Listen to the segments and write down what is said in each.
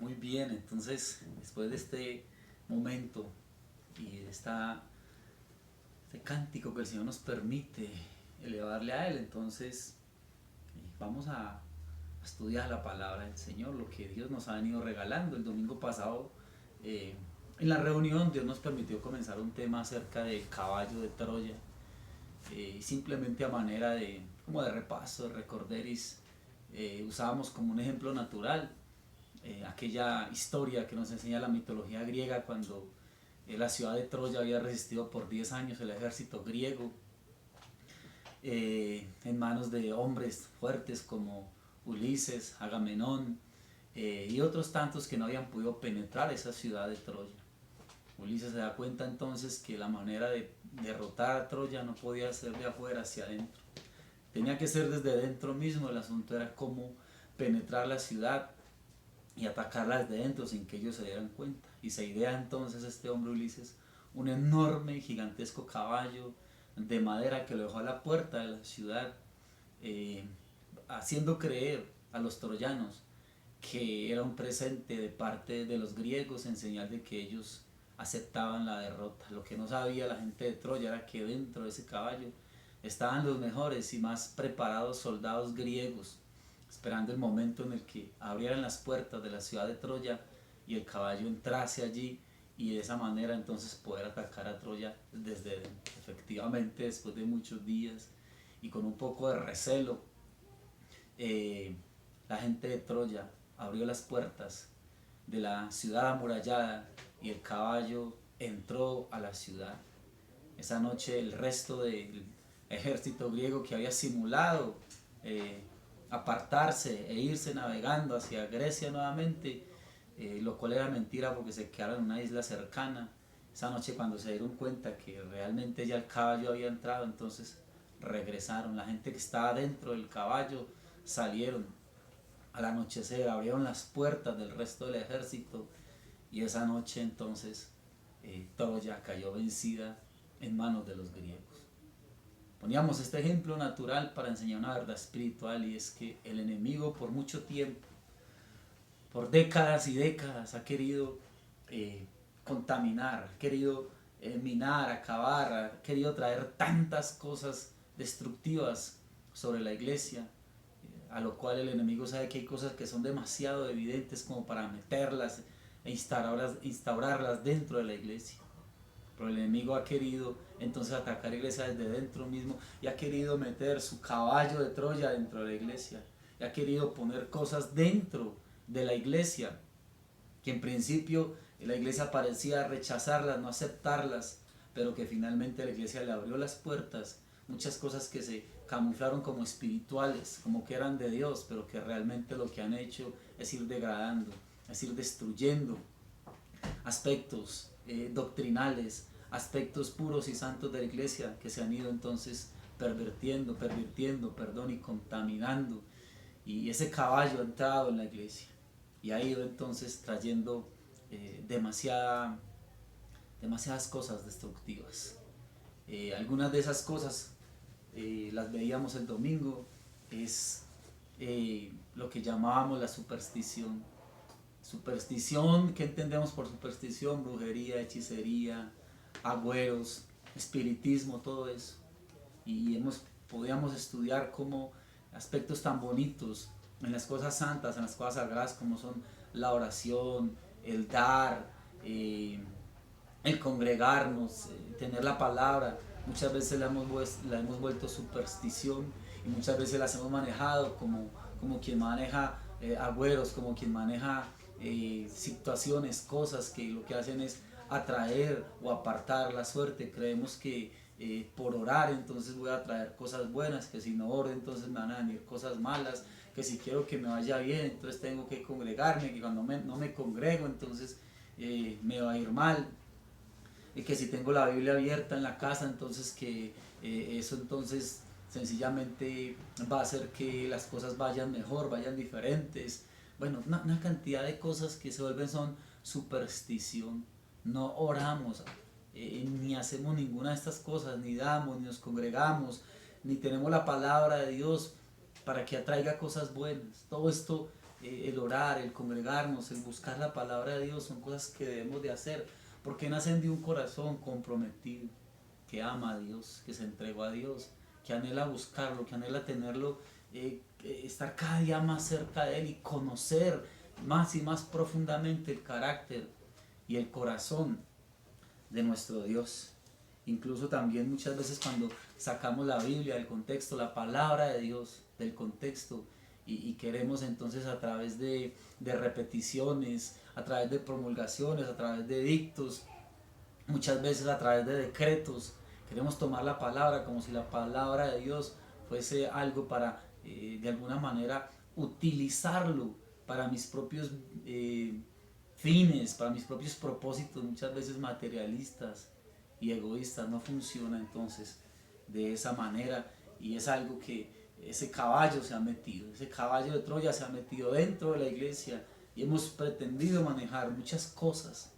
Muy bien, entonces después de este momento y de este cántico que el Señor nos permite elevarle a Él, entonces vamos a estudiar la palabra del Señor, lo que Dios nos ha venido regalando. El domingo pasado, eh, en la reunión, Dios nos permitió comenzar un tema acerca del caballo de Troya, simplemente a manera de, como de repaso, de recorderis, usábamos como un ejemplo natural aquella historia que nos enseña la mitología griega cuando la ciudad de Troya había resistido por 10 años el ejército griego en manos de hombres fuertes como Ulises, Agamenón y otros tantos que no habían podido penetrar esa ciudad de Troya. Ulises se da cuenta entonces que la manera de derrotar a Troya no podía ser de afuera hacia adentro, tenía que ser desde dentro mismo. El asunto era cómo penetrar la ciudad y atacarla desde dentro sin que ellos se dieran cuenta. Y se idea entonces este hombre Ulises un enorme, gigantesco caballo de madera que lo dejó a la puerta de la ciudad, eh, haciendo creer a los troyanos que era un presente de parte de los griegos en señal de que ellos aceptaban la derrota. Lo que no sabía la gente de Troya era que dentro de ese caballo estaban los mejores y más preparados soldados griegos, esperando el momento en el que abrieran las puertas de la ciudad de Troya y el caballo entrase allí y de esa manera entonces poder atacar a Troya desde dentro. Efectivamente, después de muchos días y con un poco de recelo, eh, la gente de Troya abrió las puertas de la ciudad amurallada y el caballo entró a la ciudad. Esa noche el resto del ejército griego que había simulado eh, apartarse e irse navegando hacia Grecia nuevamente, lo cual era mentira porque se quedaron en una isla cercana. Esa noche cuando se dieron cuenta que realmente ya el caballo había entrado, entonces regresaron. La gente que estaba dentro del caballo salieron al anochecer, abrieron las puertas del resto del ejército y esa noche entonces Troya cayó vencida en manos de los griegos. Poníamos este ejemplo natural para enseñar una verdad espiritual, y es que el enemigo por mucho tiempo, por décadas y décadas, ha querido contaminar, ha querido minar, acabar, ha querido traer tantas cosas destructivas sobre la iglesia, a lo cual el enemigo sabe que hay cosas que son demasiado evidentes como para meterlas e instaurarlas dentro de la iglesia. Pero el enemigo ha querido entonces atacar la iglesia desde dentro mismo y ha querido meter su caballo de Troya dentro de la iglesia y ha querido poner cosas dentro de la iglesia que en principio la iglesia parecía rechazarlas, no aceptarlas, pero que finalmente la iglesia le abrió las puertas. Muchas cosas que se camuflaron como espirituales, como que eran de Dios, pero que realmente lo que han hecho es ir degradando, es ir destruyendo aspectos doctrinales, aspectos puros y santos de la iglesia que se han ido entonces pervirtiendo, y contaminando. Y ese caballo ha entrado en la iglesia y ha ido entonces trayendo demasiadas cosas destructivas. Algunas de esas cosas las veíamos el domingo, es lo que llamábamos la superstición. Superstición, ¿qué entendemos por superstición? Brujería, hechicería, agüeros, espiritismo, todo eso. Y podíamos estudiar como aspectos tan bonitos en las cosas santas, en las cosas sagradas, como son la oración, el dar, el congregarnos, tener la palabra. Muchas veces la hemos vuelto superstición y muchas veces las hemos manejado como quien maneja agüeros, como quien maneja situaciones, cosas que lo que hacen es atraer o apartar la suerte. Creemos que por orar entonces voy a traer cosas buenas, que si no oro entonces me van a venir cosas malas, que si quiero que me vaya bien entonces tengo que congregarme, que cuando no me congrego entonces me va a ir mal, y que si tengo la Biblia abierta en la casa entonces que eso entonces sencillamente va a hacer que las cosas vayan mejor, vayan diferentes. Bueno, una cantidad de cosas que se vuelven son superstición. No oramos, ni hacemos ninguna de estas cosas, ni damos, ni nos congregamos, ni tenemos la palabra de Dios para que atraiga cosas buenas. Todo esto el orar, el congregarnos, el buscar la palabra de Dios son cosas que debemos de hacer, porque nacen de un corazón comprometido, que ama a Dios, que se entregó a Dios, que anhela buscarlo, que anhela tenerlo, estar cada día más cerca de Él y conocer más y más profundamente el carácter y el corazón de nuestro Dios. Incluso también muchas veces cuando sacamos la Biblia del contexto, la palabra de Dios del contexto, y queremos entonces a través de repeticiones, a través de promulgaciones, a través de edictos, muchas veces a través de decretos, queremos tomar la palabra como si la palabra de Dios fuese algo para de alguna manera utilizarlo para mis propios fines, para mis propios propósitos, muchas veces materialistas y egoístas. No funciona entonces de esa manera, y es algo que ese caballo se ha metido, ese caballo de Troya se ha metido dentro de la iglesia, y hemos pretendido manejar muchas cosas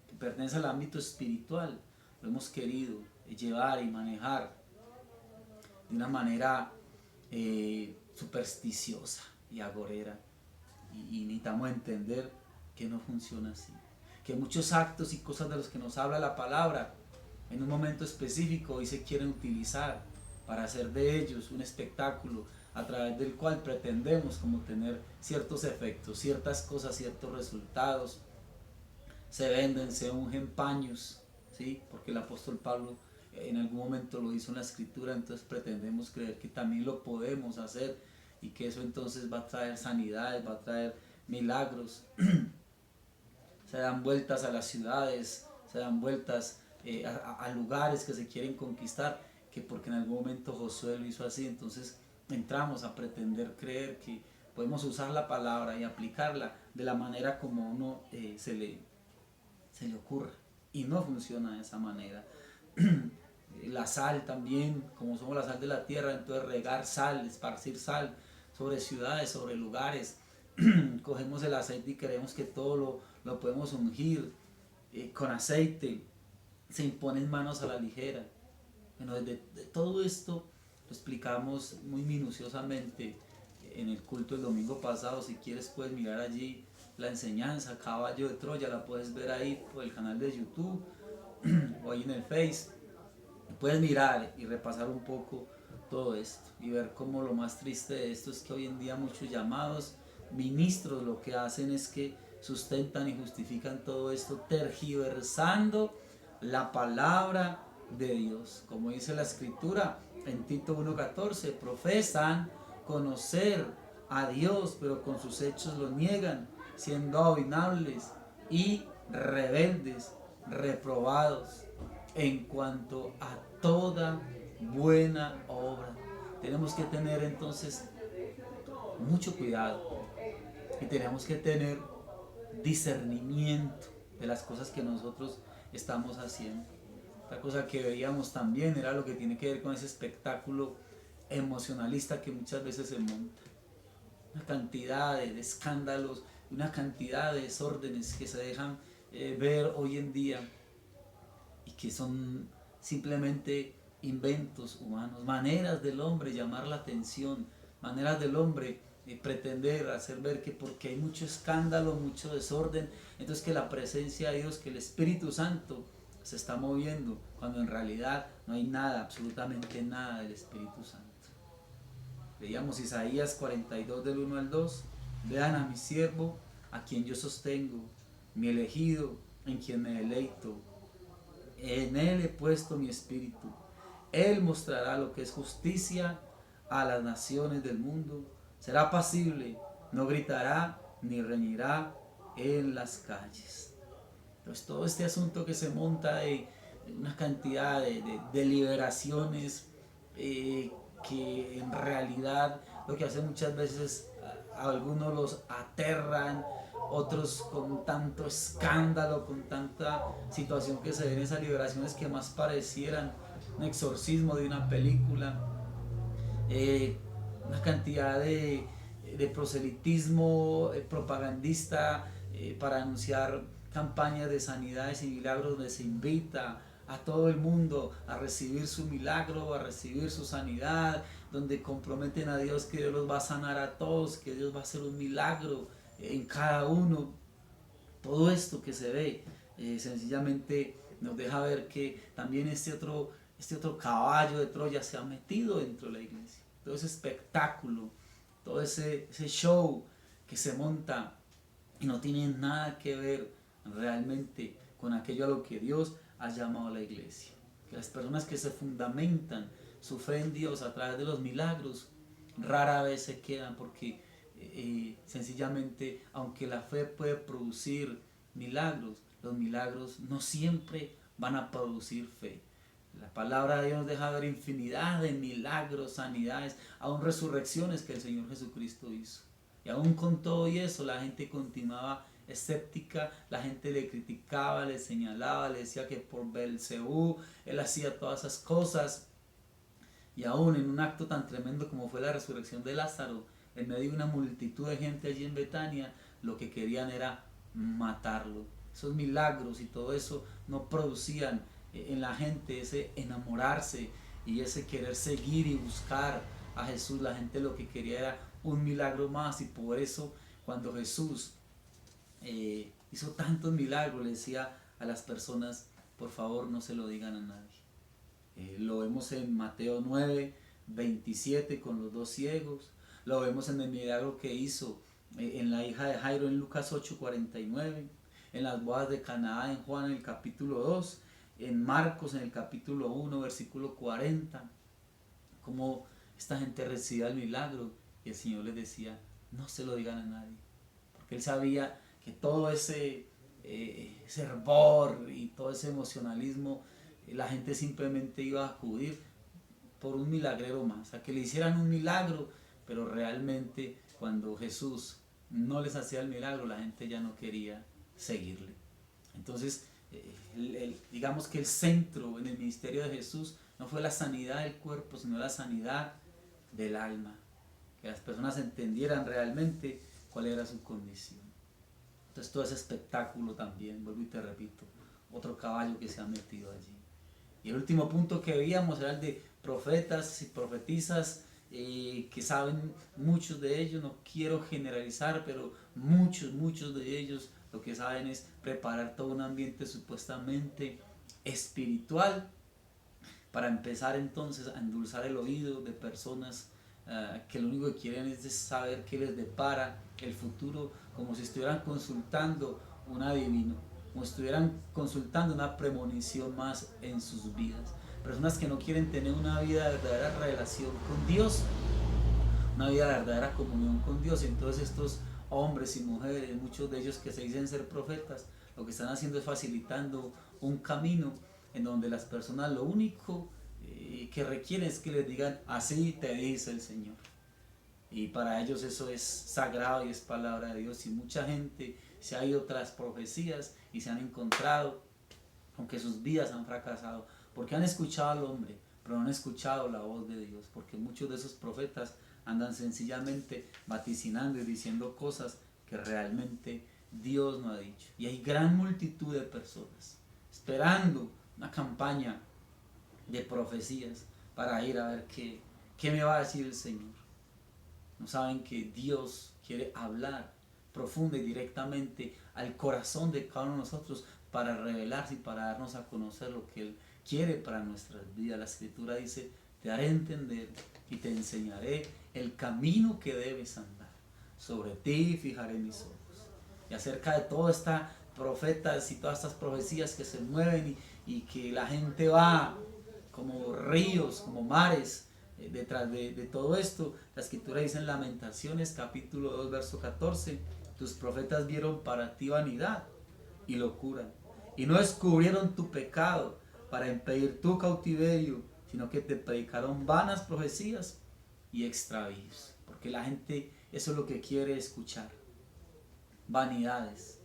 que pertenecen al ámbito espiritual, lo hemos querido llevar y manejar de una manera supersticiosa y agorera, y necesitamos entender que no funciona así, que muchos actos y cosas de los que nos habla la palabra en un momento específico hoy se quieren utilizar para hacer de ellos un espectáculo a través del cual pretendemos como tener ciertos efectos, ciertas cosas, ciertos resultados. Se venden, se ungen paños, ¿sí? Porque el apóstol Pablo en algún momento lo hizo en la escritura, entonces pretendemos creer que también lo podemos hacer y que eso entonces va a traer sanidades, va a traer milagros. Se dan vueltas a las ciudades, se dan vueltas a lugares que se quieren conquistar, que porque en algún momento Josué lo hizo así, entonces entramos a pretender creer que podemos usar la palabra y aplicarla de la manera como uno se le ocurra, y no funciona de esa manera. La sal también, como somos la sal de la tierra, entonces regar sal, esparcir sal sobre ciudades, sobre lugares. Cogemos el aceite y creemos que todo lo podemos ungir con aceite, se imponen manos a la ligera. Bueno, de todo esto lo explicamos muy minuciosamente en el culto el domingo pasado. Si quieres puedes mirar allí la enseñanza, Caballo de Troya, la puedes ver ahí por el canal de YouTube o ahí en el Face. Puedes mirar y repasar un poco todo esto y ver cómo lo más triste de esto es que hoy en día muchos llamados ministros lo que hacen es que sustentan y justifican todo esto tergiversando la palabra de Dios. Como dice la escritura en Tito 1:14, profesan conocer a Dios, pero con sus hechos lo niegan, siendo abominables y rebeldes, reprobados en cuanto a toda buena obra. Tenemos que tener entonces mucho cuidado y tenemos que tener discernimiento de las cosas que nosotros estamos haciendo. Otra cosa que veíamos también era lo que tiene que ver con ese espectáculo emocionalista que muchas veces se monta. Una cantidad de escándalos, una cantidad de desórdenes que se dejan ver hoy en día y que son simplemente inventos humanos, maneras del hombre llamar la atención, maneras del hombre pretender hacer ver que porque hay mucho escándalo, mucho desorden, entonces que la presencia de Dios, que el Espíritu Santo se está moviendo, cuando en realidad no hay nada, absolutamente nada del Espíritu Santo. Veíamos Isaías 42 del 1 al 2, vean a mi siervo, a quien yo sostengo, mi elegido, en quien me deleito, en él he puesto mi espíritu, él mostrará lo que es justicia a las naciones del mundo, será apacible, no gritará ni reñirá en las calles. Entonces todo este asunto que se monta de una cantidad de deliberaciones que en realidad lo que hacen muchas veces a algunos los aterran, otros con tanto escándalo, con tanta situación que se ven esas liberaciones que más parecieran un exorcismo de una película, una cantidad de proselitismo propagandista para anunciar campañas de sanidades y milagros donde se invita a todo el mundo a recibir su milagro, a recibir su sanidad, donde comprometen a Dios que Dios los va a sanar a todos, que Dios va a hacer un milagro en cada uno. Todo esto que se ve sencillamente nos deja ver que también este otro caballo de Troya se ha metido dentro de la iglesia. Todo ese espectáculo, todo ese show que se monta y no tiene nada que ver realmente con aquello a lo que Dios ha llamado a la iglesia. Que las personas que se fundamentan su fe en Dios a través de los milagros rara vez se quedan, porque sencillamente, aunque la fe puede producir milagros, los milagros no siempre van a producir fe. La palabra de Dios nos deja ver infinidad de milagros, sanidades, aún resurrecciones que el Señor Jesucristo hizo. Y aún con todo y eso, la gente continuaba escéptica, la gente le criticaba, le señalaba, le decía que por Belcebú él hacía todas esas cosas. Y aún en un acto tan tremendo como fue la resurrección de Lázaro, en medio de una multitud de gente allí en Betania, lo que querían era matarlo. Esos milagros y todo eso no producían en la gente ese enamorarse y ese querer seguir y buscar a Jesús. La gente lo que quería era un milagro más, y por eso cuando Jesús hizo tantos milagros le decía a las personas: por favor, no se lo digan a nadie. Lo vemos en Mateo 9, 27 con los 2 ciegos. Lo vemos en el milagro que hizo en la hija de Jairo en Lucas 8, 49. En las bodas de Caná en Juan en el capítulo 2. En Marcos en el capítulo 1, versículo 40. Como esta gente recibía el milagro y el Señor les decía: no se lo digan a nadie. Porque Él sabía que todo ese fervor y todo ese emocionalismo, la gente simplemente iba a acudir por un milagrero más, a que le hicieran un milagro, pero realmente cuando Jesús no les hacía el milagro, la gente ya no quería seguirle. Entonces, digamos que el centro en el ministerio de Jesús no fue la sanidad del cuerpo, sino la sanidad del alma, que las personas entendieran realmente cuál era su condición. Entonces todo ese espectáculo también, vuelvo y te repito, otro caballo que se ha metido allí. Y el último punto que veíamos era el de profetas y profetisas, que saben, muchos de ellos, no quiero generalizar, pero muchos de ellos lo que saben es preparar todo un ambiente supuestamente espiritual para empezar entonces a endulzar el oído de personas que lo único que quieren es saber qué les depara el futuro, como si estuvieran consultando un adivino, como si estuvieran consultando una premonición más en sus vidas. Personas que no quieren tener una vida de verdadera relación con Dios, una vida de verdadera comunión con Dios. Y entonces estos hombres y mujeres, muchos de ellos que se dicen ser profetas, lo que están haciendo es facilitando un camino en donde las personas lo único que requieren es que les digan: así te dice el Señor. Y para ellos eso es sagrado y es palabra de Dios. Y mucha gente se ha ido tras profecías y se han encontrado con que sus vidas han fracasado, porque han escuchado al hombre, pero no han escuchado la voz de Dios, porque muchos de esos profetas andan sencillamente vaticinando y diciendo cosas que realmente Dios no ha dicho. Y hay gran multitud de personas esperando una campaña de profecías para ir a ver qué me va a decir el Señor. No saben que Dios quiere hablar profunda y directamente al corazón de cada uno de nosotros para revelarse y para darnos a conocer lo que Él quiere para nuestras vidas. La Escritura dice: te haré entender y te enseñaré el camino que debes andar. Sobre ti fijaré mis ojos. Y acerca de todas estas profetas y todas estas profecías que se mueven y que la gente va como ríos, como mares, detrás de todo esto, la Escritura dice en Lamentaciones capítulo 2 verso 14: tus profetas vieron para ti vanidad y locura, y no descubrieron tu pecado para impedir tu cautiverio, sino que te predicaron vanas profecías y extravíos. Porque la gente eso es lo que quiere escuchar: vanidades,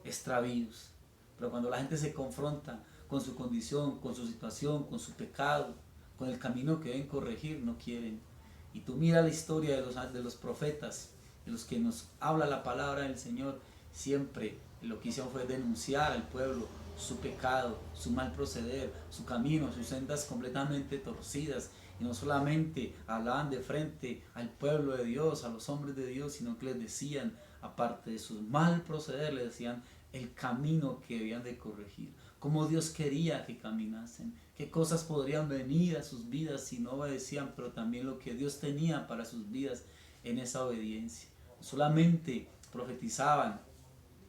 extravíos. Pero cuando la gente se confronta con su condición, con su situación, con su pecado, con el camino que deben corregir, no quieren. Y tú mira la historia de los profetas, de los que nos habla la palabra del Señor, siempre lo que hicieron fue denunciar al pueblo su pecado, su mal proceder, su camino, sus sendas completamente torcidas, y no solamente hablaban de frente al pueblo de Dios, a los hombres de Dios, sino que les decían, aparte de su mal proceder, les decían el camino que debían de corregir, cómo Dios quería que caminasen, qué cosas podrían venir a sus vidas si no obedecían, pero también lo que Dios tenía para sus vidas en esa obediencia. No solamente profetizaban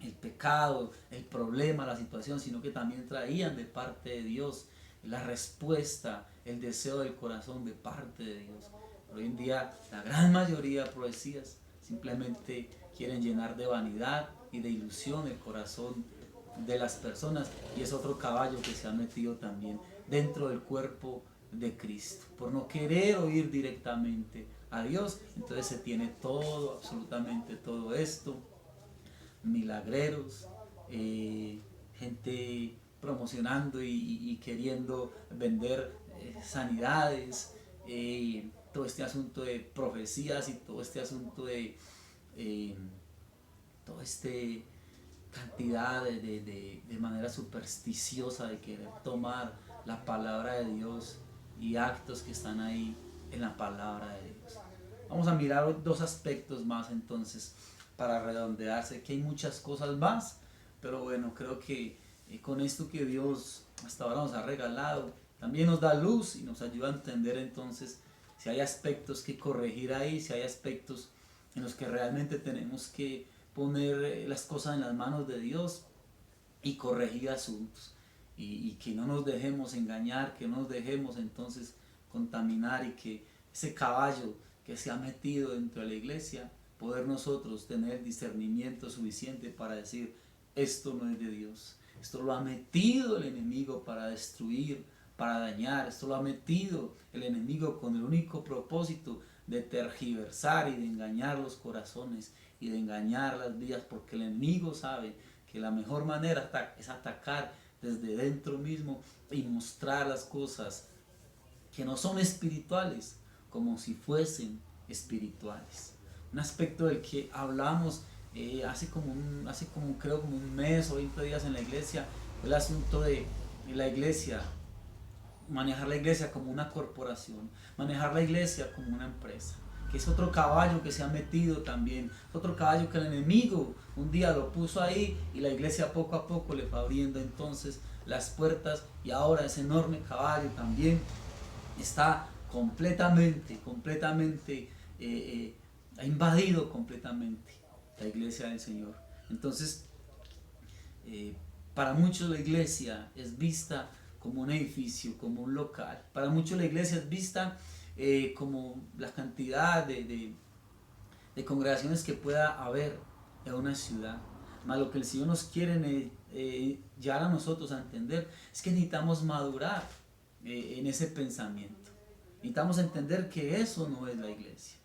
el pecado, el problema, la situación, sino que también traían de parte de Dios la respuesta, el deseo del corazón de parte de Dios. Pero hoy en día la gran mayoría de profecías simplemente quieren llenar de vanidad y de ilusión el corazón de las personas, y es otro caballo que se ha metido también dentro del cuerpo de Cristo. Por no querer oír directamente a Dios, entonces se tiene todo, absolutamente todo esto, milagreros, gente promocionando y queriendo vender sanidades, todo este asunto de profecías y todo este asunto de todo este cantidad de manera supersticiosa de querer tomar la palabra de Dios y actos que están ahí en la palabra de Dios. Vamos a mirar dos aspectos más entonces para redondearse, que hay muchas cosas más, pero bueno, creo que con esto que Dios hasta ahora nos ha regalado, también nos da luz y nos ayuda a entender entonces si hay aspectos que corregir ahí, si hay aspectos en los que realmente tenemos que poner las cosas en las manos de Dios y corregir asuntos, y que no nos dejemos engañar, que no nos dejemos entonces contaminar, y que ese caballo que se ha metido dentro de la iglesia, poder nosotros tener discernimiento suficiente para decir, esto no es de Dios, esto lo ha metido el enemigo para destruir, para dañar, esto lo ha metido el enemigo con el único propósito de tergiversar y de engañar los corazones y de engañar las vidas, porque el enemigo sabe que la mejor manera es atacar desde dentro mismo y mostrar las cosas que no son espirituales como si fuesen espirituales. Un aspecto del que hablamos hace como creo como un mes o 20 días en la iglesia, fue el asunto de la iglesia, manejar la iglesia como una corporación, manejar la iglesia como una empresa, que es otro caballo que se ha metido también, otro caballo que el enemigo un día lo puso ahí, y la iglesia poco a poco le fue abriendo entonces las puertas, y ahora ese enorme caballo también está completamente ha invadido completamente la iglesia del Señor. Entonces, para muchos la iglesia es vista como un edificio, como un local. Para muchos la iglesia es vista como la cantidad de congregaciones que pueda haber en una ciudad. Mas lo que el Señor nos quiere llevar a nosotros a entender es que necesitamos madurar en ese pensamiento. Necesitamos entender que eso no es la iglesia.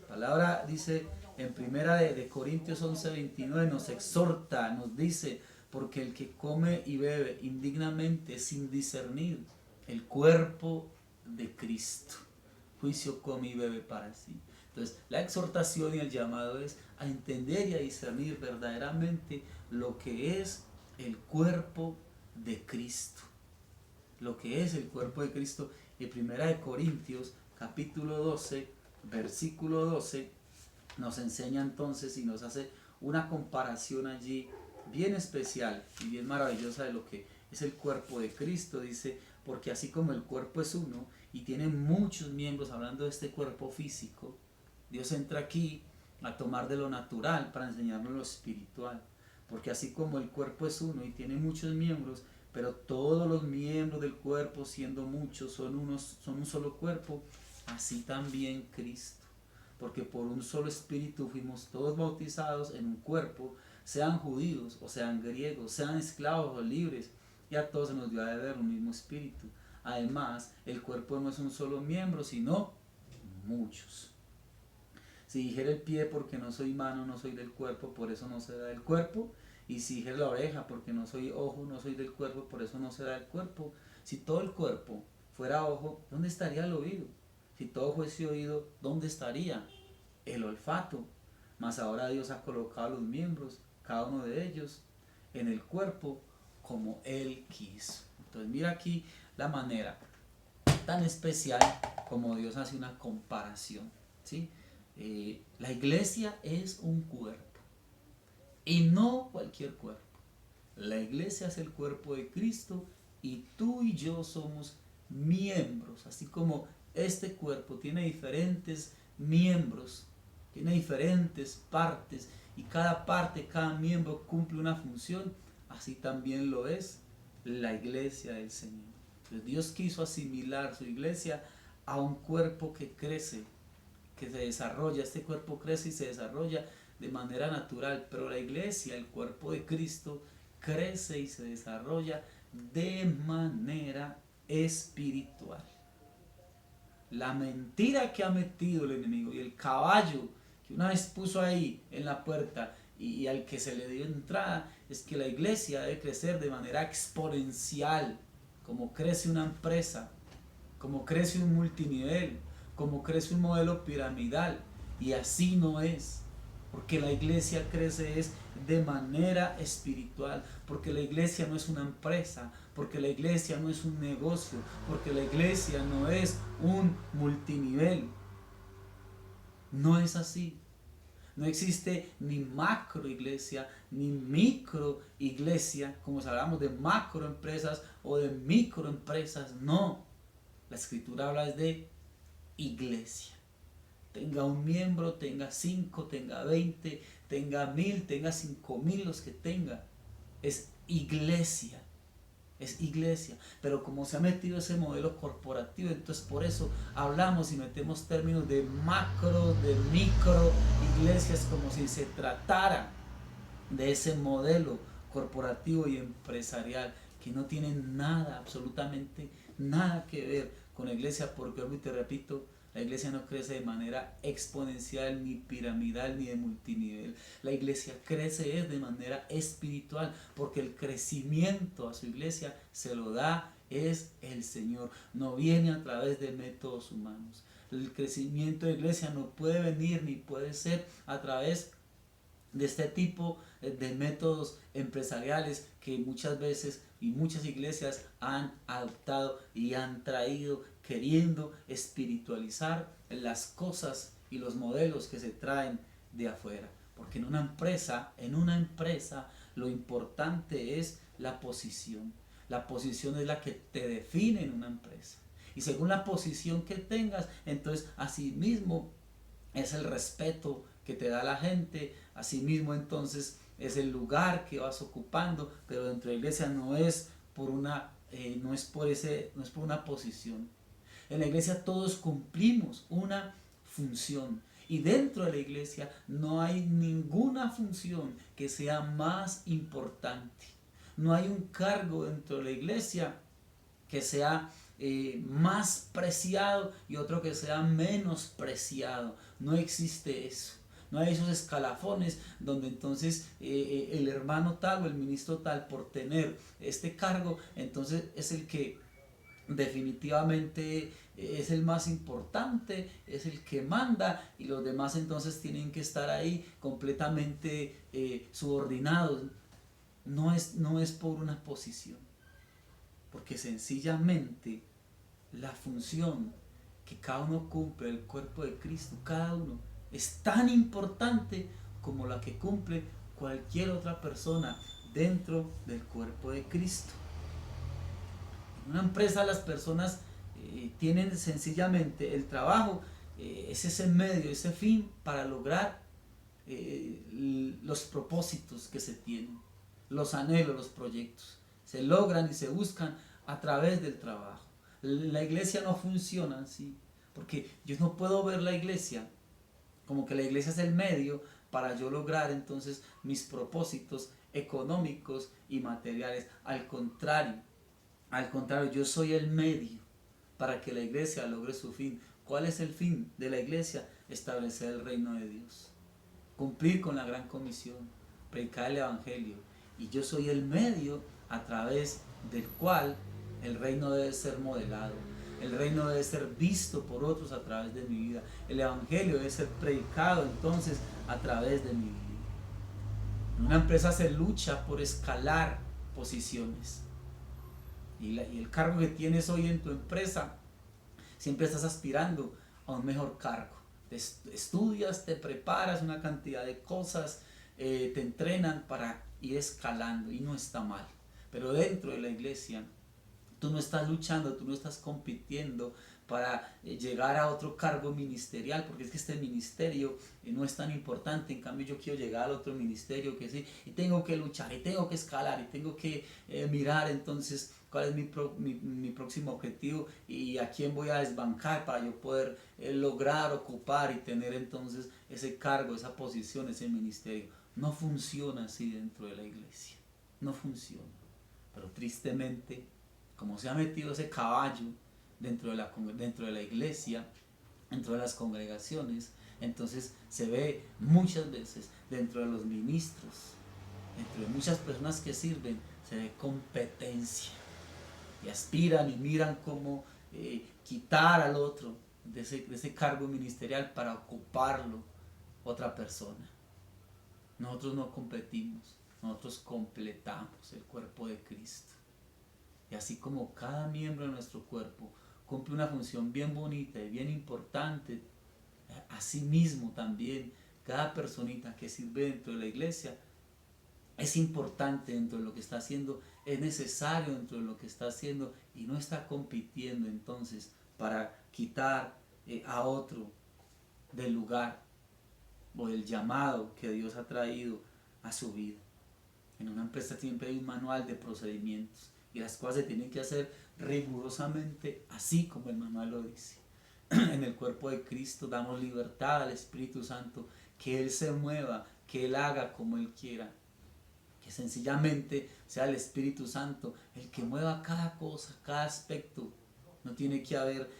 La palabra dice en primera de Corintios 11:29, nos exhorta, nos dice, porque el que come y bebe indignamente sin discernir el cuerpo de Cristo, juicio come y bebe para sí. Entonces la exhortación y el llamado es a entender y a discernir verdaderamente lo que es el cuerpo de Cristo, lo que es el cuerpo de Cristo. Y primera de Corintios capítulo 12 versículo 12 nos enseña entonces y nos hace una comparación allí bien especial y bien maravillosa de lo que es el cuerpo de Cristo. Dice, porque así como el cuerpo es uno y tiene muchos miembros, hablando de este cuerpo físico, Dios entra aquí a tomar de lo natural para enseñarnos lo espiritual. Porque así como el cuerpo es uno y tiene muchos miembros, pero todos los miembros del cuerpo, siendo muchos, son un solo cuerpo, así también Cristo. Porque por un solo espíritu fuimos todos bautizados en un cuerpo, sean judíos o sean griegos, sean esclavos o libres, y a todos se nos dio a beber un mismo espíritu. Además, el cuerpo no es un solo miembro, sino muchos. Si dijera el pie, porque no soy mano, no soy del cuerpo, por eso no será del cuerpo. Y si dijera la oreja, porque no soy ojo, no soy del cuerpo, por eso no será del cuerpo. Si todo el cuerpo fuera ojo, ¿dónde estaría el oído? Si todo fuese oído, ¿dónde estaría el olfato? Mas ahora Dios ha colocado los miembros, cada uno de ellos, en el cuerpo como Él quiso. Entonces mira aquí la manera tan especial como Dios hace una comparación, ¿sí? La iglesia es un cuerpo y no cualquier cuerpo. La iglesia es el cuerpo de Cristo y tú y yo somos miembros, así como este cuerpo tiene diferentes miembros, tiene diferentes partes y cada parte, cada miembro cumple una función, así también lo es la iglesia del Señor. Entonces Dios quiso asimilar su iglesia a un cuerpo que crece, que se desarrolla. Este cuerpo crece y se desarrolla de manera natural, pero la iglesia, el cuerpo de Cristo, crece y se desarrolla de manera espiritual. La mentira que ha metido el enemigo y el caballo que una vez puso ahí en la puerta y al que se le dio entrada es que la iglesia debe crecer de manera exponencial, como crece una empresa, como crece un multinivel, como crece un modelo piramidal, y así no es. Porque la iglesia crece es de manera espiritual, porque la iglesia no es una empresa, porque la iglesia no es un negocio, porque la iglesia no es un multinivel. No es así. No existe ni macro iglesia, ni micro iglesia, como si hablamos de macro empresas o de micro empresas. No. La escritura habla de iglesia. Tenga un miembro, tenga 5, tenga 20, tenga 1000, tenga 5000, los que tenga. Es iglesia. Es iglesia. Pero como se ha metido ese modelo corporativo, entonces por eso hablamos y metemos términos de macro, de micro iglesias, como si se tratara de ese modelo corporativo y empresarial que no tiene nada, absolutamente nada que ver con la iglesia, porque hoy te repito, la iglesia no crece de manera exponencial, ni piramidal, ni de multinivel. La iglesia crece es de manera espiritual, porque el crecimiento a su iglesia se lo da es el Señor. No viene a través de métodos humanos. El crecimiento de la iglesia no puede venir ni puede ser a través de este tipo de métodos empresariales que muchas veces y muchas iglesias han adoptado y han traído, queriendo espiritualizar las cosas y los modelos que se traen de afuera. Porque en una empresa lo importante es la posición. La posición es la que te define en una empresa. Y según la posición que tengas, entonces asimismo es el respeto que te da la gente, asimismo entonces es el lugar que vas ocupando, pero dentro de la iglesia no es por una posición. En la iglesia todos cumplimos una función, y dentro de la iglesia no hay ninguna función que sea más importante. No hay un cargo dentro de la iglesia que sea más preciado y otro que sea menos preciado. No existe eso. No hay esos escalafones donde entonces el hermano tal o el ministro tal, por tener este cargo, entonces es el que definitivamente es el más importante, es el que manda, y los demás entonces tienen que estar ahí completamente subordinados. No es por una posición, porque sencillamente la función que cada uno cumple, el cuerpo de Cristo, cada uno es tan importante como la que cumple cualquier otra persona dentro del cuerpo de Cristo. En una empresa las personas tienen sencillamente el trabajo, es ese medio, ese fin para lograr los propósitos que se tienen, los anhelos, los proyectos. Se logran y se buscan a través del trabajo. La iglesia no funciona así, porque yo no puedo ver la iglesia como que la iglesia es el medio para yo lograr entonces mis propósitos económicos y materiales. Al contrario, yo soy el medio para que la iglesia logre su fin. ¿Cuál es el fin de la iglesia? Establecer el reino de Dios, cumplir con la gran comisión, predicar el evangelio. Y yo soy el medio a través del cual el reino debe ser modelado. El reino debe ser visto por otros a través de mi vida. El evangelio debe ser predicado entonces a través de mi vida. En una empresa se lucha por escalar posiciones. Y el cargo que tienes hoy en tu empresa siempre estás aspirando a un mejor cargo. Estudias, te preparas una cantidad de cosas, te entrenan para ir escalando y no está mal. Pero dentro de la iglesia, tú no estás luchando, tú no estás compitiendo para llegar a otro cargo ministerial, porque es que este ministerio no es tan importante. En cambio yo quiero llegar al otro ministerio que sí, y tengo que luchar, y tengo que escalar, y tengo que mirar entonces cuál es mi próximo objetivo y a quién voy a desbancar para yo poder lograr ocupar y tener entonces ese cargo, esa posición, ese ministerio. No funciona así dentro de la iglesia, no funciona. Pero tristemente, como se ha metido ese caballo dentro de la iglesia, dentro de las congregaciones, entonces se ve muchas veces dentro de los ministros, dentro de muchas personas que sirven, se ve competencia y aspiran y miran cómo quitar al otro de ese cargo ministerial para ocuparlo otra persona. Nosotros no competimos, nosotros completamos el cuerpo de Cristo. Y así como cada miembro de nuestro cuerpo cumple una función bien bonita y bien importante, así mismo también cada personita que sirve dentro de la iglesia es importante dentro de lo que está haciendo, es necesario dentro de lo que está haciendo y no está compitiendo entonces para quitar a otro del lugar o del llamado que Dios ha traído a su vida. En una empresa siempre hay un manual de procedimientos y las cosas se tienen que hacer rigurosamente así como el manual lo dice. En el cuerpo de Cristo damos libertad al Espíritu Santo, que Él se mueva, que Él haga como Él quiera, que sencillamente sea el Espíritu Santo el que mueva cada cosa, cada aspecto. No tiene que haber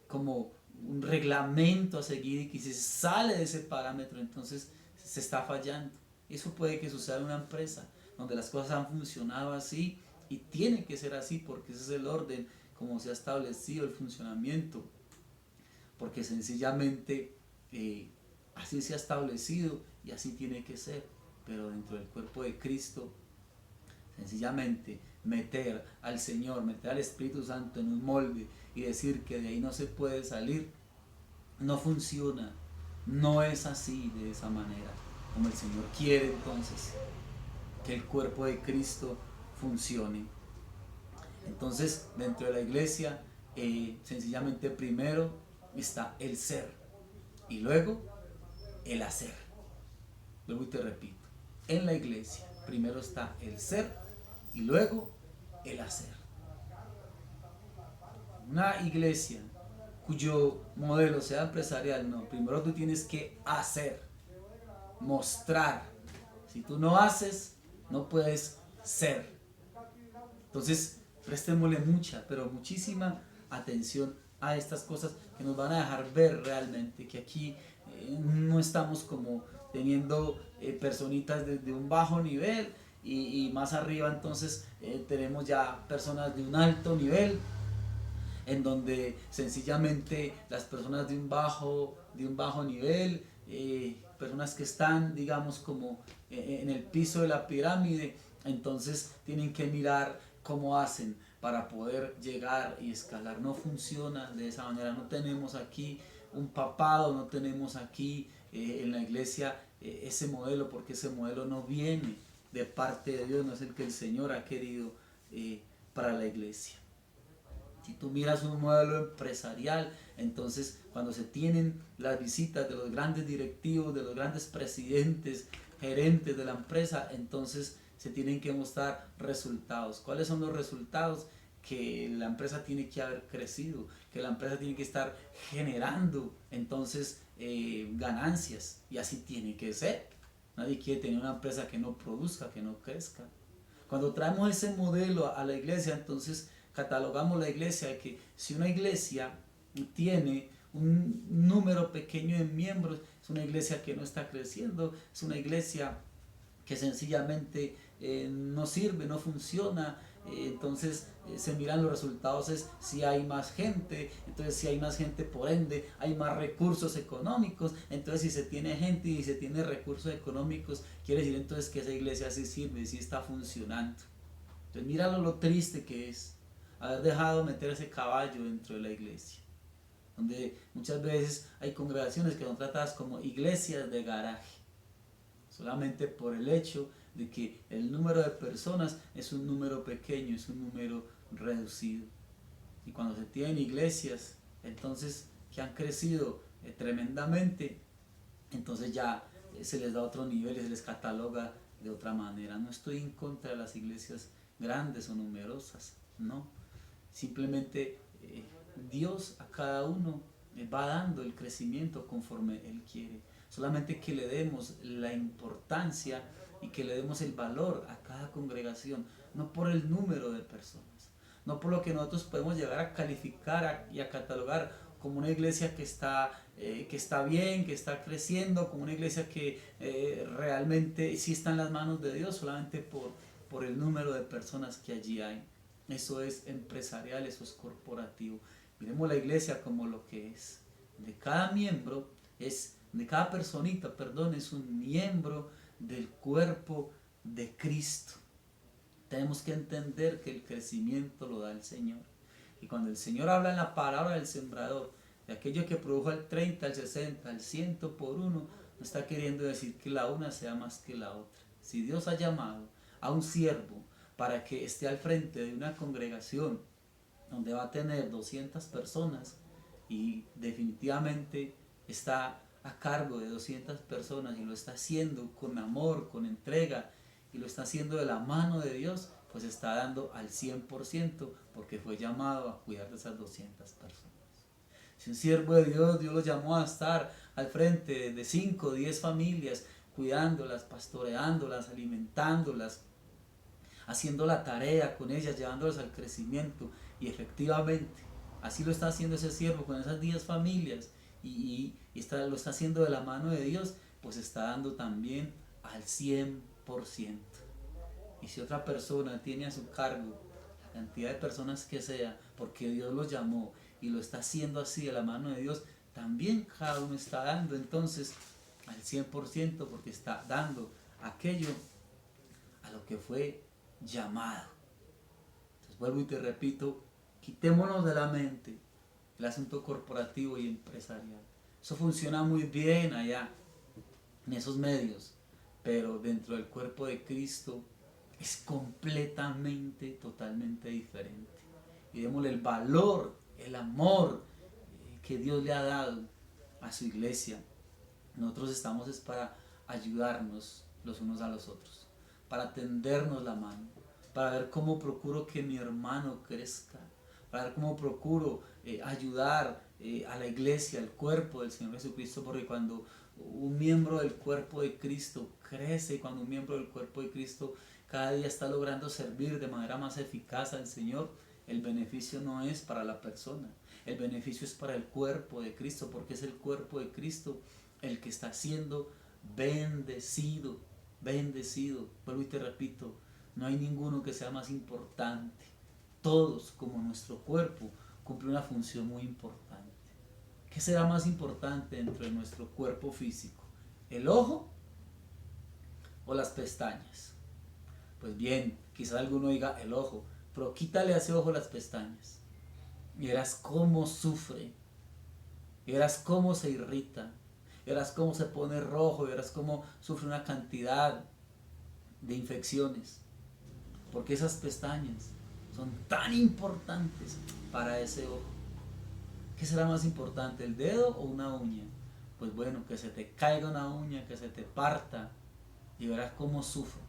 como un reglamento a seguir y que si se sale de ese parámetro entonces se está fallando. Eso puede que suceda en una empresa donde las cosas han funcionado así y tiene que ser así porque ese es el orden como se ha establecido el funcionamiento, porque sencillamente así se ha establecido y así tiene que ser. Pero dentro del cuerpo de Cristo, sencillamente meter al Señor, meter al Espíritu Santo en un molde y decir que de ahí no se puede salir, no funciona, no es así de esa manera como el Señor quiere entonces que el cuerpo de Cristo funcione. Entonces dentro de la iglesia sencillamente primero está el ser y luego el hacer. Luego te repito, en la iglesia primero está el ser y luego el hacer. Una iglesia cuyo modelo sea empresarial, no, primero tú tienes que hacer, mostrar. Si tú no haces, no puedes ser. Entonces, prestémosle mucha, pero muchísima atención a estas cosas que nos van a dejar ver realmente que aquí no estamos como teniendo personitas de un bajo nivel y más arriba entonces tenemos ya personas de un alto nivel, en donde sencillamente las personas de un bajo nivel, personas que están digamos como en el piso de la pirámide, entonces tienen que mirar cómo hacen para poder llegar y escalar. No funciona de esa manera. No tenemos aquí un papado, no tenemos aquí en la iglesia ese modelo, porque ese modelo no viene de parte de Dios, no es el que el Señor ha querido para la iglesia. Si tú miras un modelo empresarial, entonces cuando se tienen las visitas de los grandes directivos, de los grandes presidentes, gerentes de la empresa, entonces se tienen que mostrar resultados. ¿Cuáles son los resultados? Que la empresa tiene que haber crecido, que la empresa tiene que estar generando entonces ganancias, y así tiene que ser. Nadie quiere tener una empresa que no produzca, que no crezca. Cuando traemos ese modelo a la iglesia, entonces catalogamos la iglesia de que si una iglesia tiene un número pequeño de miembros, es una iglesia que no está creciendo, es una iglesia que sencillamente no sirve, no funciona. Entonces se miran los resultados, es si hay más gente, entonces si hay más gente por ende hay más recursos económicos, entonces si se tiene gente y se tiene recursos económicos, quiere decir entonces que esa iglesia sí sirve, sí está funcionando. Entonces míralo lo triste que es. haber dejado meter ese caballo dentro de la iglesia, donde muchas veces hay congregaciones que son tratadas como iglesias de garaje, solamente por el hecho de que el número de personas es un número pequeño, es un número reducido. Y cuando se tienen iglesias, entonces, que han crecido tremendamente, entonces ya se les da otro nivel, se les cataloga de otra manera. No estoy en contra de las iglesias grandes o numerosas, no. Simplemente Dios a cada uno va dando el crecimiento conforme Él quiere. Solamente que le demos la importancia y que le demos el valor a cada congregación, no por el número de personas, no por lo que nosotros podemos llegar a calificar y a catalogar como una iglesia que está bien, que está creciendo, como una iglesia que realmente sí está en las manos de Dios, solamente por el número de personas que allí hay. Eso es empresarial, eso es corporativo. Miremos la iglesia como lo que es. De cada miembro, de cada personita, perdón, es un miembro del cuerpo de Cristo. Tenemos que entender que el crecimiento lo da el Señor. Y cuando el Señor habla en la parábola del sembrador, de aquello que produjo al 30, al 60, al 100 por uno, no está queriendo decir que la una sea más que la otra. Si Dios ha llamado a un siervo para que esté al frente de una congregación donde va a tener 200 personas y definitivamente está a cargo de 200 personas y lo está haciendo con amor, con entrega, y lo está haciendo de la mano de Dios, pues está dando al 100% porque fue llamado a cuidar de esas 200 personas. Si un siervo de Dios, Dios lo llamó a estar al frente de 5 o 10 familias, cuidándolas, pastoreándolas, alimentándolas, haciendo la tarea con ellas, llevándolas al crecimiento, y efectivamente así lo está haciendo ese siervo con esas 10 familias y lo está haciendo de la mano de Dios, pues está dando también al 100%. Y si otra persona tiene a su cargo la cantidad de personas que sea, porque Dios lo llamó y lo está haciendo así de la mano de Dios, también cada uno está dando entonces al 100%, porque está dando aquello a lo que fue llamado. Entonces vuelvo y te repito, quitémonos de la mente el asunto corporativo y empresarial. Eso funciona muy bien allá, en esos medios, pero dentro del cuerpo de Cristo es completamente, totalmente diferente. Y démosle el valor, el amor que Dios le ha dado a su iglesia. Nosotros estamos es para ayudarnos los unos a los otros, para tendernos la mano, para ver cómo procuro que mi hermano crezca, para ver cómo procuro ayudar a la iglesia, al cuerpo del Señor Jesucristo, porque cuando un miembro del cuerpo de Cristo crece, cuando un miembro del cuerpo de Cristo cada día está logrando servir de manera más eficaz al Señor, el beneficio no es para la persona, el beneficio es para el cuerpo de Cristo, porque es el cuerpo de Cristo el que está siendo bendecido, bendecido. Vuelvo y te repito, no hay ninguno que sea más importante. Todos, como nuestro cuerpo, cumplen una función muy importante. ¿Qué será más importante dentro de nuestro cuerpo físico? ¿El ojo o las pestañas? Pues bien, quizás alguno diga el ojo, pero quítale a ese ojo las pestañas y verás cómo sufre, y verás cómo se irrita, y verás cómo se pone rojo, y verás cómo sufre una cantidad de infecciones, porque esas pestañas son tan importantes para ese ojo. ¿Qué será más importante, el dedo o una uña? Pues bueno, que se te caiga una uña, que se te parta, y verás cómo sufre,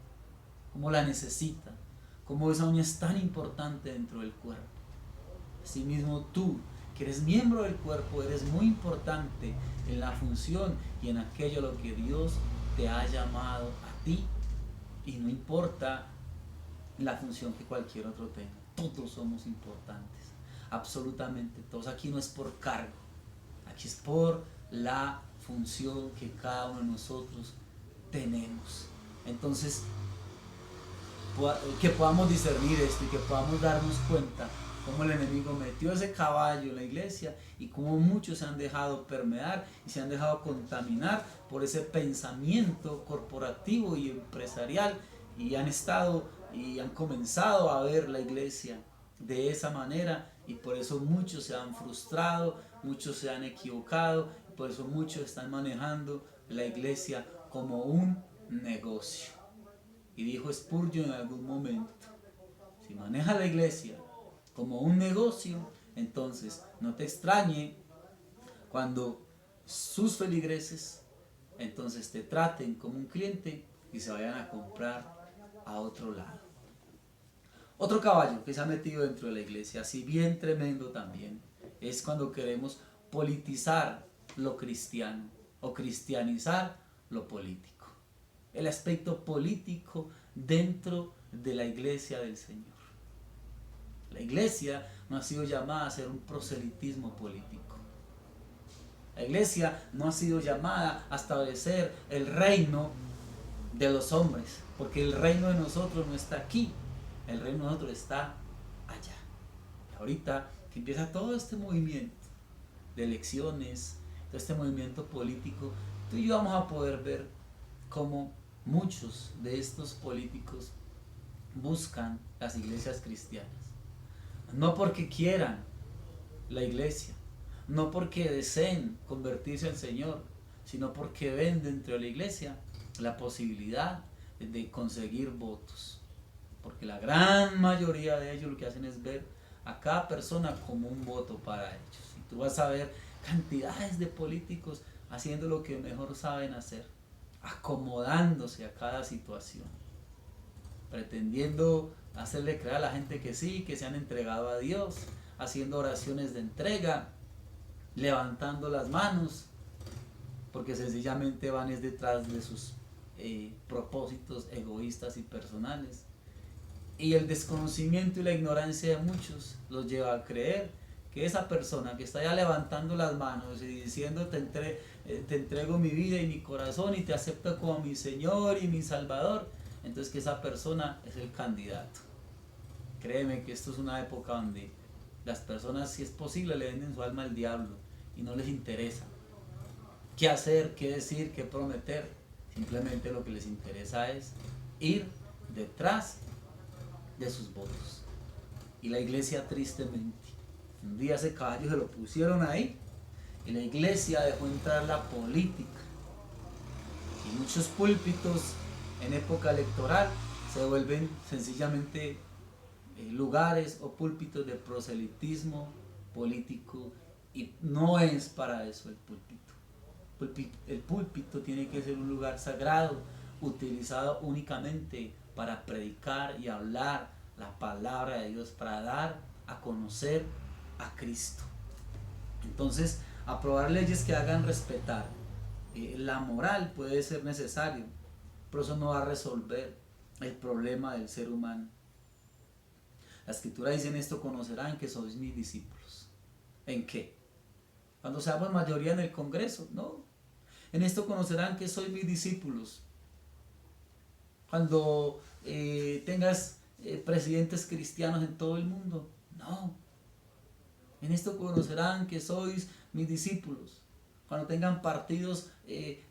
cómo la necesita, cómo esa uña es tan importante dentro del cuerpo. Asimismo tú, que eres miembro del cuerpo, eres muy importante en la función y en aquello a lo que Dios te ha llamado a ti, y no importa la función que cualquier otro tenga. Todos somos importantes, absolutamente todos. Aquí no es por cargo, aquí es por la función que cada uno de nosotros tenemos. Entonces, que podamos discernir esto y que podamos darnos cuenta cómo el enemigo metió ese caballo en la iglesia y cómo muchos se han dejado permear y se han dejado contaminar por ese pensamiento corporativo y empresarial, y han estado y han comenzado a ver la iglesia de esa manera y por eso muchos se han frustrado, muchos se han equivocado, y por eso muchos están manejando la iglesia como un negocio. Y dijo Spurgeon en algún momento, si maneja la iglesia como un negocio, entonces no te extrañe cuando sus feligreses entonces te traten como un cliente y se vayan a comprar a otro lado. Otro caballo que se ha metido dentro de la iglesia, así bien tremendo también, es cuando queremos politizar lo cristiano o cristianizar lo político. El aspecto político dentro de la iglesia del Señor. La iglesia no ha sido llamada a ser un proselitismo político. La iglesia no ha sido llamada a establecer el reino de los hombres, porque el reino de nosotros no está aquí, el reino de nosotros está allá. Y ahorita que empieza todo este movimiento de elecciones, todo este movimiento político, tú y yo vamos a poder ver cómo muchos de estos políticos buscan las iglesias cristianas. No porque quieran la iglesia, no porque deseen convertirse al Señor, sino porque ven dentro de la iglesia la posibilidad de conseguir votos. Porque la gran mayoría de ellos lo que hacen es ver a cada persona como un voto para ellos. Y tú vas a ver cantidades de políticos haciendo lo que mejor saben hacer, acomodándose a cada situación, pretendiendo hacerle creer a la gente que sí, que se han entregado a Dios, haciendo oraciones de entrega, levantando las manos, porque sencillamente van es detrás de sus propósitos egoístas y personales. Y el desconocimiento y la ignorancia de muchos los lleva a creer que esa persona que está ya levantando las manos y diciendo te entrego mi vida y mi corazón y te acepto como mi Señor y mi Salvador, entonces que esa persona es el candidato. Créeme que esto es una época donde las personas, si es posible, le venden su alma al diablo y no les interesa qué hacer, qué decir, qué prometer. Simplemente lo que les interesa es ir detrás de sus votos. Y la iglesia, tristemente, un día ese caballo se lo pusieron ahí y la iglesia dejó entrar la política. Y muchos púlpitos en época electoral se vuelven sencillamente lugares o púlpitos de proselitismo político, y no es para eso el púlpito. El púlpito tiene que ser un lugar sagrado, utilizado únicamente para predicar y hablar la palabra de Dios, para dar a conocer a Cristo. Entonces, aprobar leyes que hagan respetar la moral puede ser necesario, pero eso no va a resolver el problema del ser humano. La escritura dice: en esto conocerán que sois mis discípulos. ¿En qué? Cuando seamos mayoría en el Congreso, no. En esto conocerán que sois mis discípulos. Cuando tengas presidentes cristianos en todo el mundo, no. En esto conocerán que sois mis discípulos. Cuando tengan partidos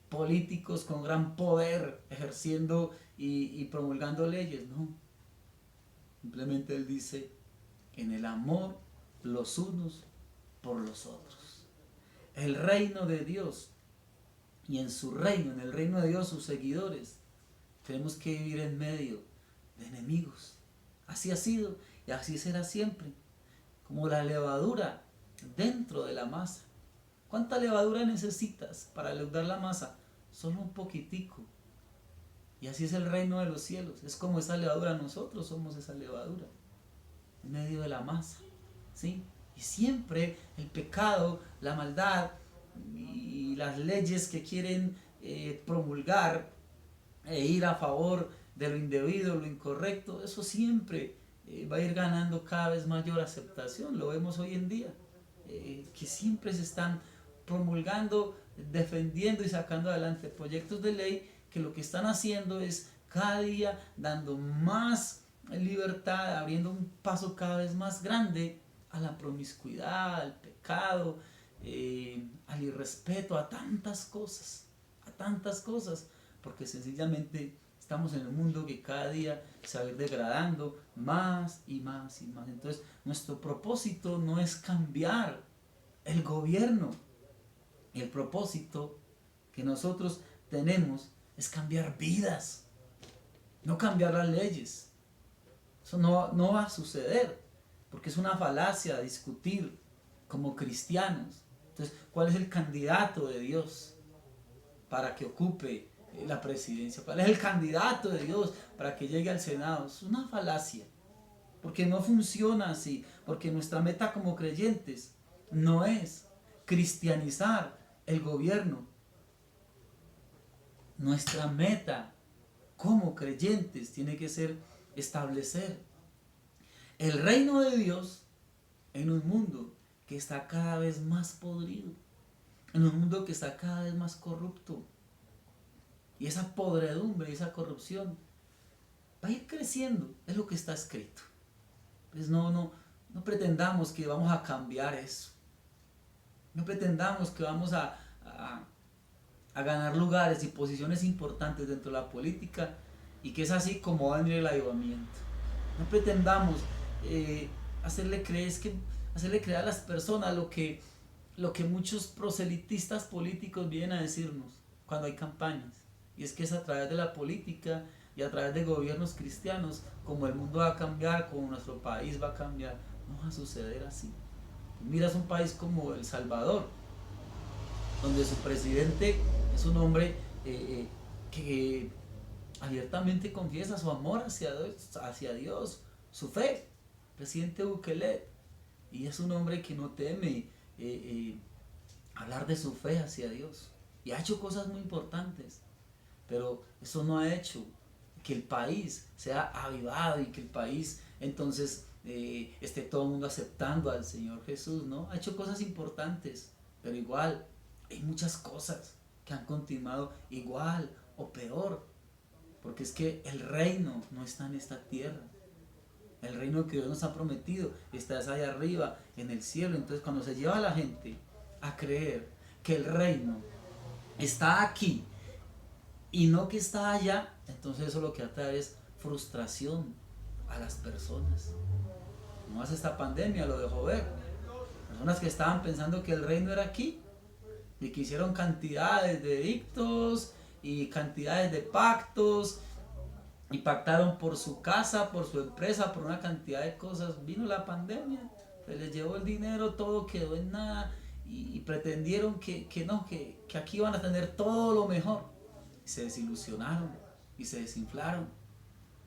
políticos con gran poder ejerciendo y promulgando leyes, no. Simplemente él dice: en el amor los unos por los otros. El reino de Dios, y en su reino, en el reino de Dios, sus seguidores, tenemos que vivir en medio de enemigos. Así ha sido y así será siempre. Como la levadura dentro de la masa. ¿Cuánta levadura necesitas para leudar la masa? Solo un poquitico. Y así es el reino de los cielos. Es como esa levadura, nosotros somos esa levadura en medio de la masa, ¿sí? Y siempre el pecado, la maldad y las leyes que quieren promulgar e ir a favor de lo indebido, lo incorrecto, eso siempre va a ir ganando cada vez mayor aceptación. Lo vemos hoy en día, que siempre se están promulgando, defendiendo y sacando adelante proyectos de ley que lo que están haciendo es cada día dando más libertad, abriendo un paso cada vez más grande a la promiscuidad, al pecado, al irrespeto, a tantas cosas, porque sencillamente Estamos en un mundo que cada día se va a ir degradando más y más y más. Entonces, nuestro propósito no es cambiar el gobierno. El propósito que nosotros tenemos es cambiar vidas, no cambiar las leyes. Eso no va a suceder, porque es una falacia discutir como cristianos. Entonces, ¿cuál es el candidato de Dios para que ocupe la presidencia? ¿Cuál es el candidato de Dios para que llegue al Senado? Es una falacia, porque no funciona así, porque nuestra meta como creyentes no es cristianizar el gobierno. Nuestra meta como creyentes tiene que ser establecer el reino de Dios en un mundo que está cada vez más podrido, en un mundo que está cada vez más corrupto. Y esa podredumbre y esa corrupción va a ir creciendo, es lo que está escrito. Pues no pretendamos que vamos a cambiar eso. No pretendamos que vamos a ganar lugares y posiciones importantes dentro de la política y que es así como va a venir el avivamiento. No pretendamos hacerle creer a las personas lo que muchos proselitistas políticos vienen a decirnos cuando hay campañas. Y es que es a través de la política y a través de gobiernos cristianos como el mundo va a cambiar, como nuestro país va a cambiar. No va a suceder así. Miras un país como El Salvador, donde su presidente es un hombre que abiertamente confiesa su amor hacia Dios, su fe, presidente Bukele, y es un hombre que no teme hablar de su fe hacia Dios, y ha hecho cosas muy importantes, pero eso no ha hecho que el país sea avivado y que el país entonces esté todo el mundo aceptando al Señor Jesús, ¿no? Ha hecho cosas importantes, pero igual hay muchas cosas que han continuado igual o peor, porque es que el reino no está en esta tierra. El reino que Dios nos ha prometido está allá arriba, en el cielo. Entonces, cuando se lleva a la gente a creer que el reino está aquí y no que está allá, entonces eso lo que atrae es frustración a las personas. Nomás esta pandemia lo dejó ver. Personas que estaban pensando que el reino era aquí y que hicieron cantidades de edictos y cantidades de pactos y pactaron por su casa, por su empresa, por una cantidad de cosas. Vino la pandemia, se les llevó el dinero, todo quedó en nada y pretendieron que aquí iban a tener todo lo mejor. Y se desilusionaron y se desinflaron,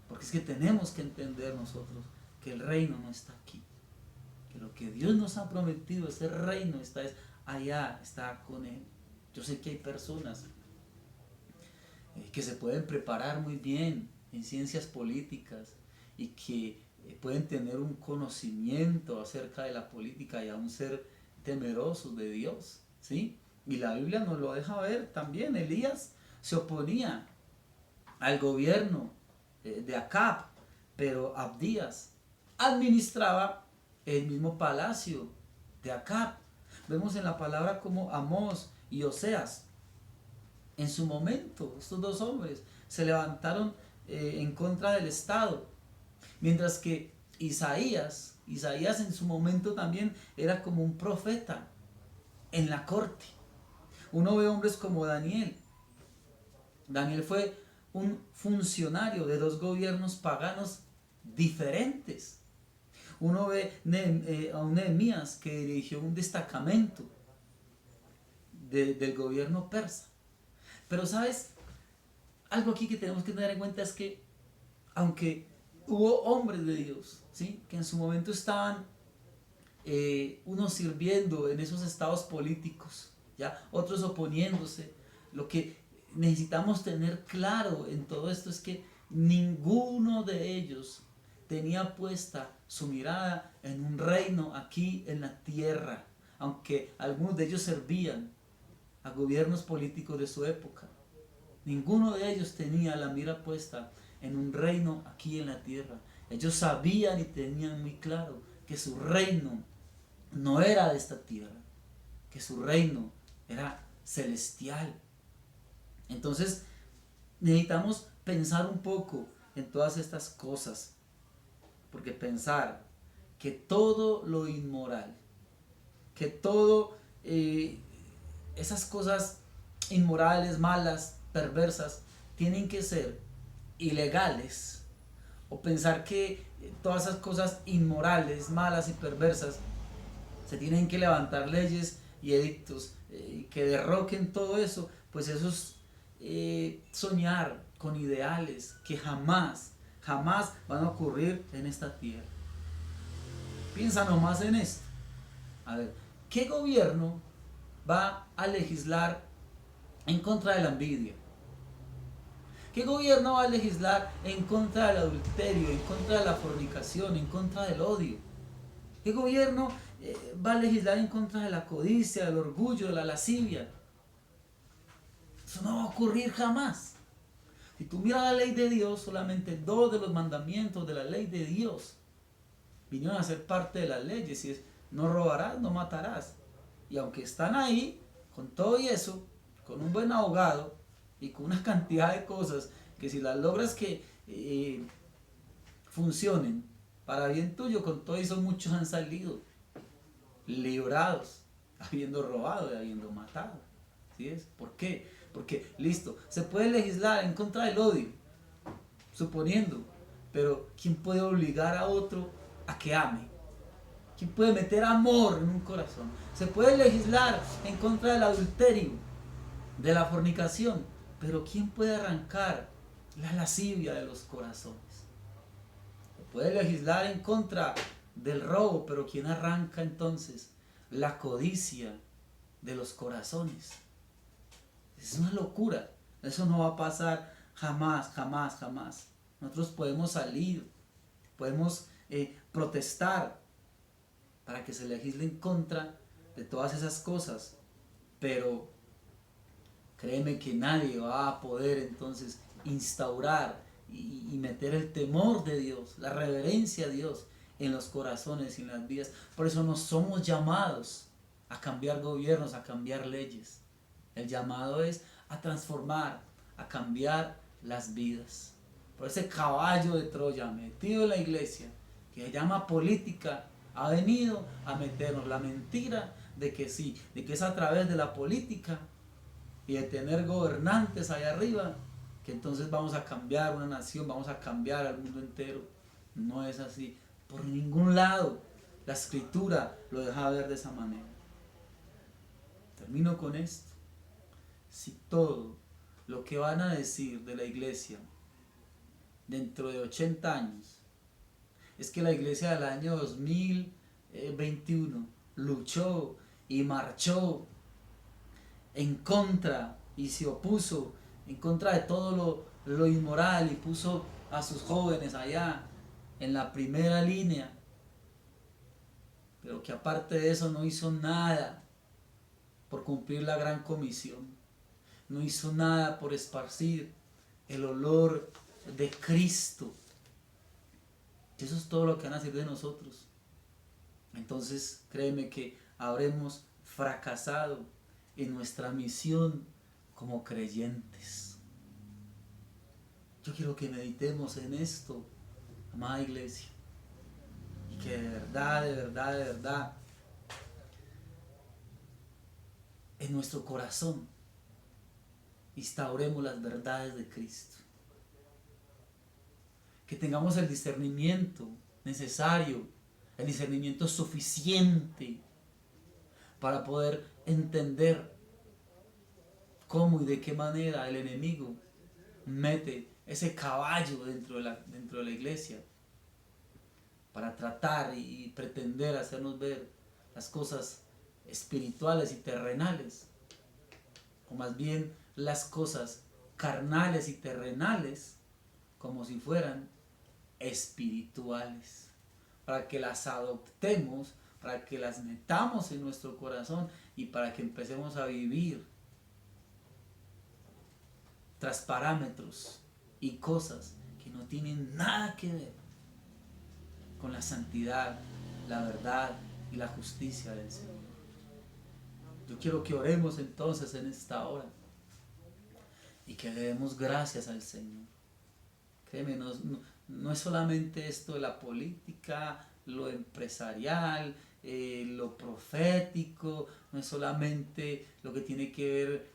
porque es que tenemos que entender nosotros que el reino no está aquí, que lo que Dios nos ha prometido, ese reino está allá, está con Él. Yo sé que hay personas que se pueden preparar muy bien en ciencias políticas y que pueden tener un conocimiento acerca de la política y aún ser temerosos de Dios, ¿sí? Y la Biblia nos lo deja ver también. Elías se oponía al gobierno de Acab, pero Abdías administraba el mismo palacio de Acab. Vemos en la palabra como Amós y Oseas, en su momento, estos dos hombres se levantaron en contra del Estado, mientras que Isaías en su momento también era como un profeta en la corte. Uno ve hombres como Daniel. Daniel fue un funcionario de dos gobiernos paganos diferentes. Uno ve a un Nehemías que dirigió un destacamento del gobierno persa. Pero sabes, algo aquí que tenemos que tener en cuenta es que aunque hubo hombres de Dios, ¿sí?, que en su momento estaban unos sirviendo en esos estados políticos, ¿ya?, otros oponiéndose, lo que necesitamos tener claro en todo esto es que ninguno de ellos tenía puesta su mirada en un reino aquí en la tierra, aunque algunos de ellos servían a gobiernos políticos de su época. Ninguno de ellos tenía la mira puesta en un reino aquí en la tierra. Ellos sabían y tenían muy claro que su reino no era de esta tierra, que su reino era celestial. Entonces necesitamos pensar un poco en todas estas cosas, porque pensar que todo lo inmoral, que todo esas cosas inmorales, malas, perversas, tienen que ser ilegales, o pensar que todas esas cosas inmorales, malas y perversas, se tienen que levantar leyes y edictos que derroquen todo eso, pues eso es soñar con ideales que jamás, jamás van a ocurrir en esta tierra. Piensa nomás en esto. A ver, ¿qué gobierno va a legislar en contra de la envidia? ¿Qué gobierno va a legislar en contra del adulterio, en contra de la fornicación, en contra del odio? ¿Qué gobierno va a legislar en contra de la codicia, del orgullo, de la lascivia? Eso no va a ocurrir jamás. Si tú miras la ley de Dios, solamente 2 de los mandamientos de la ley de Dios vinieron a ser parte de las leyes, y es: no robarás, no matarás. Y aunque están ahí, con todo y eso, con un buen abogado y con una cantidad de cosas que si las logras que funcionen para bien tuyo, con todo eso muchos han salido librados, habiendo robado y habiendo matado. ¿Sí es? ¿Por qué? Porque, listo, se puede legislar en contra del odio, suponiendo, pero ¿quién puede obligar a otro a que ame? ¿Quién puede meter amor en un corazón? Se puede legislar en contra del adulterio, de la fornicación, pero ¿quién puede arrancar la lascivia de los corazones? Se puede legislar en contra del robo, pero ¿quién arranca entonces la codicia de los corazones? Es una locura. Eso no va a pasar jamás, jamás, jamás. Nosotros podemos salir, podemos protestar para que se legisle en contra de todas esas cosas, pero créeme que nadie va a poder entonces instaurar y meter el temor de Dios, la reverencia a Dios en los corazones y en las vidas. Por eso no somos llamados a cambiar gobiernos, a cambiar leyes. El llamado es a transformar, a cambiar las vidas. Por ese caballo de Troya metido en la iglesia, que se llama política, ha venido a meternos la mentira de que sí, de que es a través de la política y de tener gobernantes allá arriba que entonces vamos a cambiar una nación, vamos a cambiar al mundo entero. No es así. Por ningún lado la escritura lo deja ver de esa manera. Termino con esto. Si todo lo que van a decir de la iglesia dentro de 80 años es que la iglesia del año 2021 luchó y marchó en contra y se opuso en contra de todo lo inmoral y puso a sus jóvenes allá en la primera línea, pero que aparte de eso no hizo nada por cumplir la gran comisión, no hizo nada por esparcir el olor de Cristo. Eso es todo lo que van a hacer de nosotros. Entonces créeme que habremos fracasado en nuestra misión como creyentes. Yo quiero que meditemos en esto, amada iglesia, y que de verdad, de verdad, de verdad, en nuestro corazón instauremos las verdades de Cristo. Que tengamos el discernimiento necesario, el discernimiento suficiente para poder entender cómo y de qué manera el enemigo mete ese caballo dentro de la iglesia para tratar y pretender hacernos ver las cosas espirituales y terrenales, o más bien las cosas carnales y terrenales, como si fueran espirituales, para que las adoptemos, para que las metamos en nuestro corazón y para que empecemos a vivir tras parámetros y cosas que no tienen nada que ver con la santidad, la verdad y la justicia del Señor. Yo quiero que oremos entonces en esta hora y que le demos gracias al Señor. Créeme, no es solamente esto de la política, lo empresarial, lo profético, no es solamente lo que tiene que ver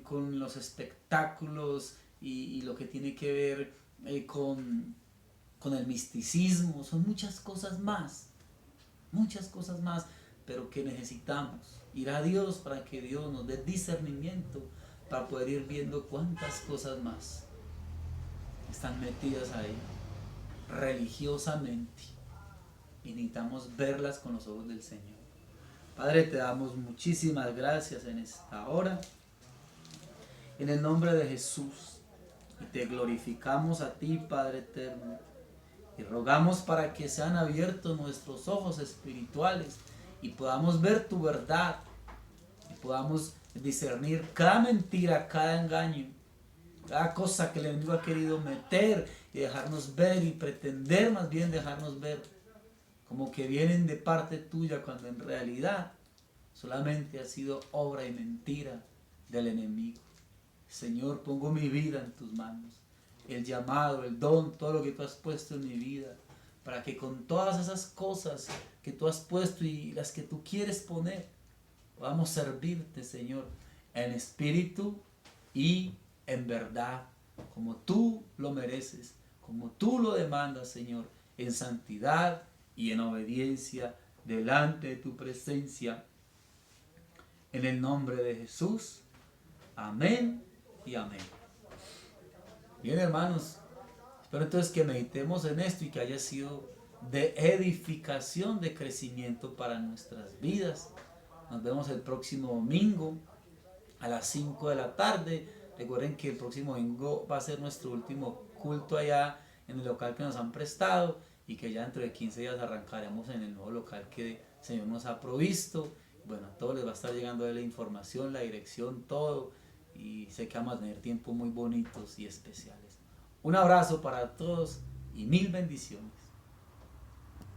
con los espectáculos y lo que tiene que ver con el misticismo, son muchas cosas más, pero que necesitamos ir a Dios para que Dios nos dé discernimiento para poder ir viendo cuántas cosas más están metidas ahí religiosamente y necesitamos verlas con los ojos del Señor. Padre, te damos muchísimas gracias en esta hora, en el nombre de Jesús, y te glorificamos a ti, Padre eterno, y rogamos para que sean abiertos nuestros ojos espirituales y podamos ver tu verdad y podamos discernir cada mentira, cada engaño, cada cosa que el enemigo ha querido meter y dejarnos ver y pretender más bien dejarnos ver como que vienen de parte tuya cuando en realidad solamente ha sido obra y mentira del enemigo. Señor, pongo mi vida en tus manos, el llamado, el don, todo lo que tú has puesto en mi vida, para que con todas esas cosas que tú has puesto y las que tú quieres poner, podamos servirte, Señor, en espíritu y en verdad, como tú lo mereces, como tú lo demandas, Señor, en santidad y en obediencia delante de tu presencia. En el nombre de Jesús. Amén y amén. Bien, hermanos, espero entonces que meditemos en esto y que haya sido de edificación, de crecimiento para nuestras vidas. Nos vemos el próximo domingo a las 5 de la tarde. Recuerden que el próximo domingo va a ser nuestro último culto allá en el local que nos han prestado y que ya dentro de 15 días arrancaremos en el nuevo local que el Señor nos ha provisto. Bueno, a todos les va a estar llegando de la información, la dirección, todo, y sé que vamos a tener tiempos muy bonitos y especiales. Un abrazo para todos y mil bendiciones.